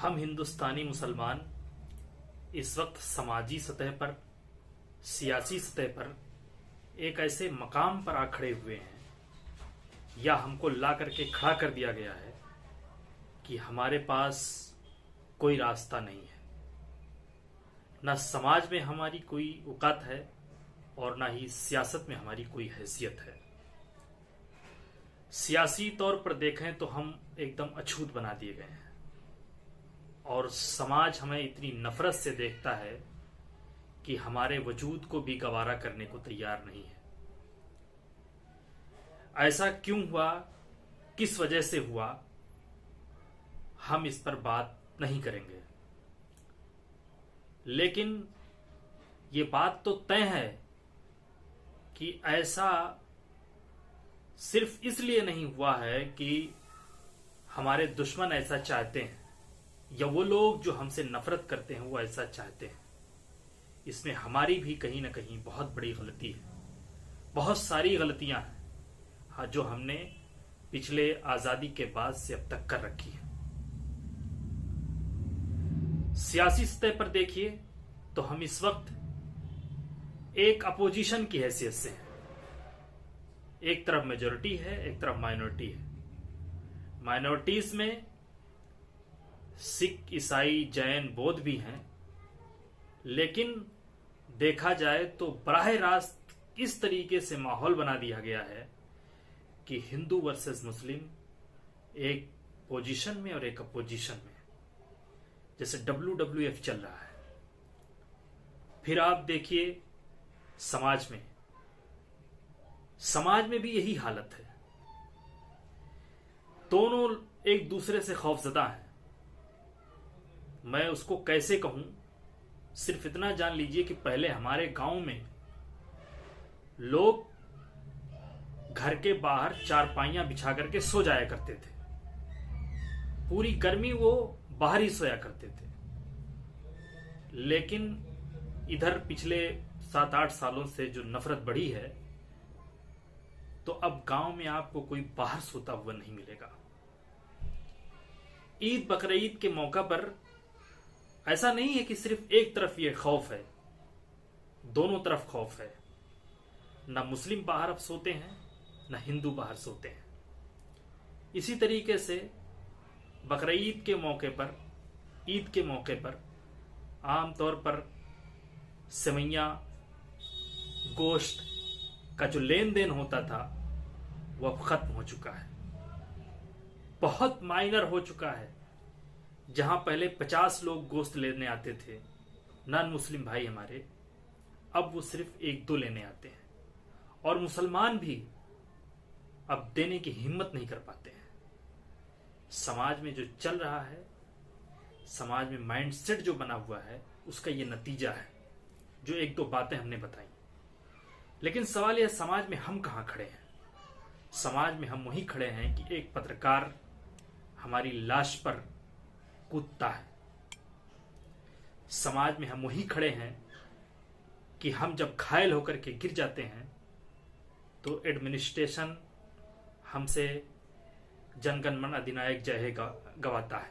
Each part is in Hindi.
हम हिंदुस्तानी मुसलमान इस वक्त समाजी सतह पर, सियासी सतह पर एक ऐसे मकाम पर आ खड़े हुए हैं, या हमको ला करके खड़ा कर दिया गया है कि हमारे पास कोई रास्ता नहीं है। न समाज में हमारी कोई औकात है और ना ही सियासत में हमारी कोई हैसियत है। सियासी तौर पर देखें तो हम एकदम अछूत बना दिए गए हैं और समाज हमें इतनी नफरत से देखता है कि हमारे वजूद को भी गवारा करने को तैयार नहीं है। ऐसा क्यों हुआ, किस वजह से हुआ, हम इस पर बात नहीं करेंगे, लेकिन ये बात तो तय है कि ऐसा सिर्फ इसलिए नहीं हुआ है कि हमारे दुश्मन ऐसा चाहते हैं या वो लोग जो हमसे नफरत करते हैं वो ऐसा चाहते हैं। इसमें हमारी भी कहीं ना कहीं बहुत बड़ी गलती है। बहुत सारी गलतियां हैं जो हमने पिछले आजादी के बाद से अब तक कर रखी है। सियासी सतह पर देखिए तो हम इस वक्त एक अपोजिशन की हैसियत से हैं। एक तरफ मेजोरिटी है, एक तरफ माइनॉरिटी है। माइनॉरिटीज में सिख, ईसाई, जैन, बौद्ध भी हैं, लेकिन देखा जाए तो बराह रास्त इस तरीके से माहौल बना दिया गया है कि हिंदू वर्सेस मुस्लिम एक पोजीशन में और एक अपोजिशन में, जैसे WWF चल रहा है। फिर आप देखिए समाज में भी यही हालत है। दोनों एक दूसरे से खौफजदा हैं। मैं उसको कैसे कहूं, सिर्फ इतना जान लीजिए कि पहले हमारे गांव में लोग घर के बाहर चारपाइयां बिछा करके सो जाया करते थे। पूरी गर्मी वो बाहर ही सोया करते थे। लेकिन इधर पिछले 7-8 सालों से जो नफरत बढ़ी है, तो अब गांव में आपको कोई बाहर सोता हुआ नहीं मिलेगा। ईद बकरीद के मौका पर ऐसा नहीं है कि सिर्फ एक तरफ ये खौफ है, दोनों तरफ खौफ है। ना मुस्लिम बाहर अब सोते हैं, ना हिंदू बाहर सोते हैं। इसी तरीके से बकरीद के मौके पर, ईद के मौके पर आमतौर पर सेवैयां, गोश्त का जो लेन देन होता था वो अब खत्म हो चुका है। बहुत माइनर हो चुका है। जहां पहले 50 लोग गोश्त लेने आते थे नॉन मुस्लिम भाई हमारे, अब वो सिर्फ 1-2 लेने आते हैं। और मुसलमान भी अब देने की हिम्मत नहीं कर पाते हैं। समाज में जो चल रहा है, समाज में माइंडसेट जो बना हुआ है, उसका ये नतीजा है जो 1-2 बातें हमने बताई। लेकिन सवाल यह, समाज में हम कहां खड़े हैं? समाज में हम वहीं खड़े हैं कि एक पत्रकार हमारी लाश पर कूदता है। समाज में हम वहीं खड़े हैं कि हम जब घायल होकर के गिर जाते हैं तो एडमिनिस्ट्रेशन हमसे जनगण मन अधिनायक जय हे गवाता है।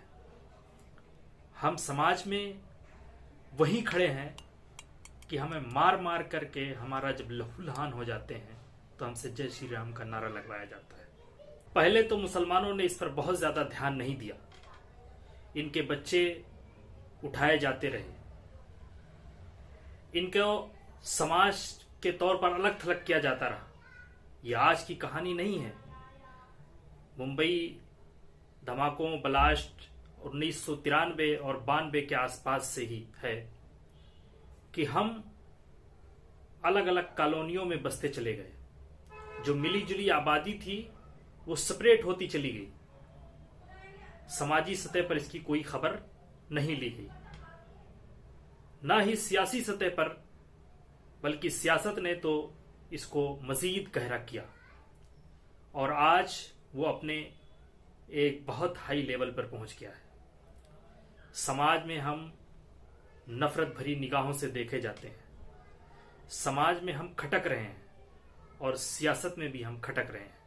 हम समाज में वहीं खड़े हैं कि हमें मार मार करके हमारा जब लहूलुहान हो जाते हैं तो हमसे जय श्री राम का नारा लगवाया जाता है। पहले तो मुसलमानों ने इस पर बहुत ज्यादा ध्यान नहीं दिया। इनके बच्चे उठाए जाते रहे, इनको समाज के तौर पर अलग थलग किया जाता रहा। यह आज की कहानी नहीं है। मुंबई धमाकों, ब्लास्ट 1993 और 92 के आसपास से ही है कि हम अलग अलग कॉलोनियों में बसते चले गए। जो मिली जुली आबादी थी वो सेपरेट होती चली गई। समाजी सतह पर इसकी कोई खबर नहीं ली गई, ना ही सियासी सतह पर, बल्कि सियासत ने तो इसको मजीद गहरा किया और आज वो अपने एक बहुत हाई लेवल पर पहुंच गया है। समाज में हम नफरत भरी निगाहों से देखे जाते हैं। समाज में हम खटक रहे हैं और सियासत में भी हम खटक रहे हैं।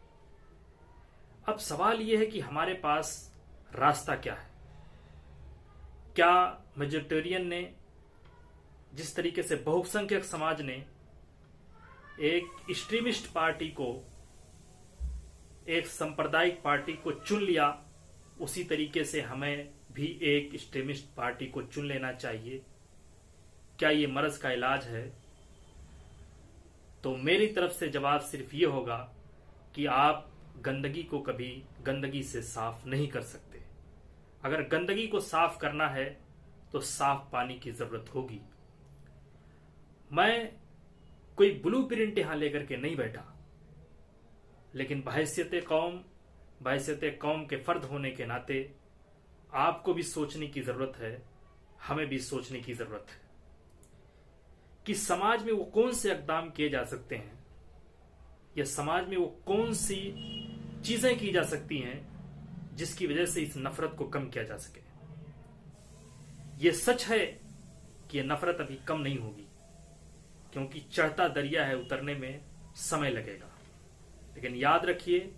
अब सवाल यह है कि हमारे पास रास्ता क्या है। क्या मेजोरिटेरियन ने, जिस तरीके से बहुसंख्यक समाज ने एक एक्सट्रीमिस्ट पार्टी को, एक सांप्रदायिक पार्टी को चुन लिया, उसी तरीके से हमें भी एक एक्सट्रीमिस्ट पार्टी को चुन लेना चाहिए? क्या ये मर्ज का इलाज है? तो मेरी तरफ से जवाब सिर्फ ये होगा कि आप गंदगी को कभी गंदगी से साफ नहीं कर सकते। अगर गंदगी को साफ करना है तो साफ पानी की जरूरत होगी। मैं कोई ब्लूप्रिंट यहां लेकर के नहीं बैठा, लेकिन बहैसियत कौम के फर्द होने के नाते आपको भी सोचने की जरूरत है, हमें भी सोचने की जरूरत है कि समाज में वो कौन से इकदाम किए जा सकते हैं, या समाज में वो कौन सी चीजें की जा सकती हैं जिसकी वजह से इस नफरत को कम किया जा सके। ये सच है कि ये नफरत अभी कम नहीं होगी, क्योंकि चढ़ता दरिया है, उतरने में समय लगेगा। लेकिन याद रखिए,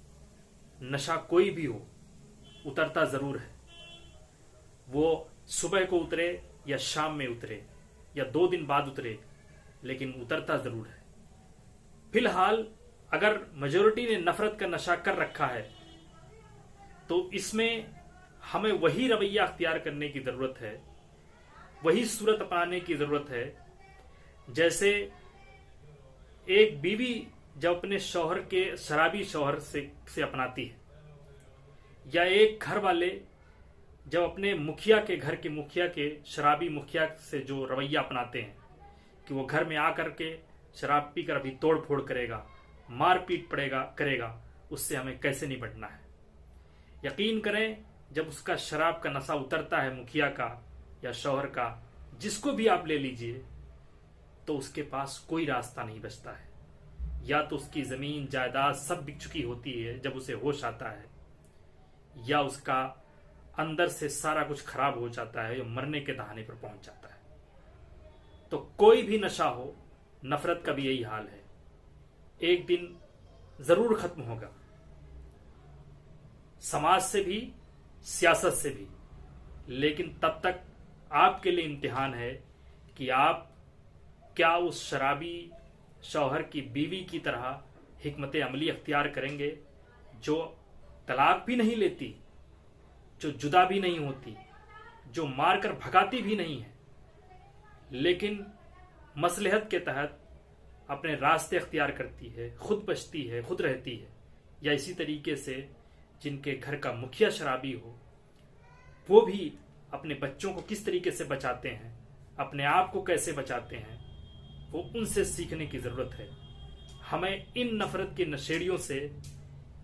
नशा कोई भी हो, उतरता जरूर है। वो सुबह को उतरे या शाम में उतरे या 2 दिन बाद उतरे, लेकिन उतरता जरूर है। फिलहाल अगर मेजोरिटी ने नफरत का नशा कर रखा है तो इसमें हमें वही रवैया अख्तियार करने की जरूरत है, वही सूरत अपनाने की जरूरत है जैसे एक बीवी जब अपने शौहर के शराबी शौहर से अपनाती है, या एक घर वाले जब अपने मुखिया के घर के मुखिया के शराबी मुखिया से जो रवैया अपनाते हैं कि वो घर में आकर के शराब पीकर अभी तोड़ फोड़ करेगा, मारपीट करेगा, उससे हमें कैसे निपटना है। यकीन करें, जब उसका शराब का नशा उतरता है, मुखिया का या शौहर का, जिसको भी आप ले लीजिए, तो उसके पास कोई रास्ता नहीं बचता है। या तो उसकी जमीन जायदाद सब बिक चुकी होती है जब उसे होश आता है, या उसका अंदर से सारा कुछ खराब हो जाता है, मरने के दहाने पर पहुंच जाता है। तो कोई भी नशा हो, नफरत का भी यही हाल है, एक दिन जरूर खत्म होगा, समाज से भी, सियासत से भी। लेकिन तब तक आपके लिए इम्तिहान है कि आप क्या उस शराबी शौहर की बीवी की तरह हिकमत अमली अख्तियार करेंगे जो तलाक भी नहीं लेती, जो जुदा भी नहीं होती, जो मारकर भगाती भी नहीं है, लेकिन मसलहत के तहत अपने रास्ते अख्तियार करती है, खुद बचती है, खुद रहती है। या इसी तरीके से जिनके घर का मुखिया शराबी हो, वो भी अपने बच्चों को किस तरीके से बचाते हैं, अपने आप को कैसे बचाते हैं, वो उनसे सीखने की जरूरत है। हमें इन नफरत के नशेड़ियों से,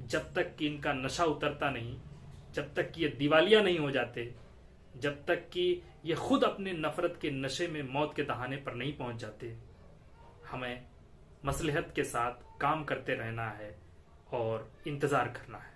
जब तक कि इनका नशा उतरता नहीं, जब तक कि ये दिवालिया नहीं हो जाते, जब तक कि ये खुद अपने नफरत के नशे में मौत के दहाने पर नहीं पहुंच जाते, हमें मसलहत के साथ काम करते रहना है और इंतजार करना है।